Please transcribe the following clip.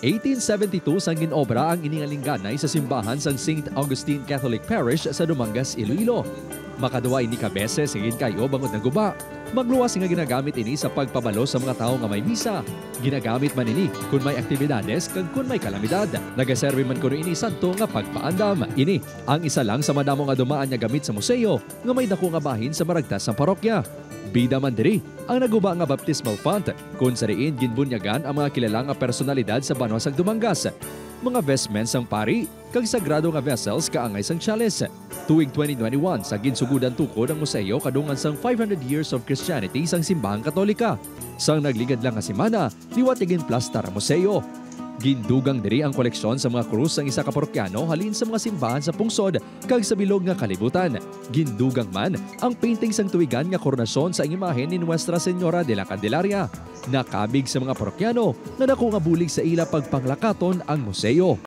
1872 sang ginobra ang iningalingganay sa simbahan sang St. Augustine Catholic Parish sa Dumangas, Iloilo. Makaduwa ini ka beses higit kayo bangod ng guba. Magluwas nga ginagamit ini sa pagpabalo sa mga tao nga may misa. Ginagamit man ini kung may aktibidades kag kung may kalamidad. Nagaserve man kuno ini santo nga pagpaandam. Ini ang isa lang sa madamo nga dumaan nga gamit sa museo nga may dako nga bahin sa maragtas sa parokya. Bida man diri ang naguba nga baptismal font kung sa riin ginbunyagan ang mga kilala nga personalidad sa Banos ag Dumangas. Mga vestments sang pari kag sagrado nga vessels kaangay sang chalice. Tuig 2021 sa ginsugudan tukod ang museo kadungan sang 500 years of Christianity sang simbahang Katolika. Sang nagligad lang nga semana, liwat igin plastar ang museo. Gindugang diri ang koleksyon sa mga krus sang isa ka parokyano halin sa mga simbahan sa pungsod kag sa bilog nga kalibutan. Gindugang man ang painting sang tuigan nga koronasyon sa imahen ni Nuestra Señora de la Candelaria. Nakabig sa mga parokyano na dako nga bulig sa ila pagpanglakaton ang museo.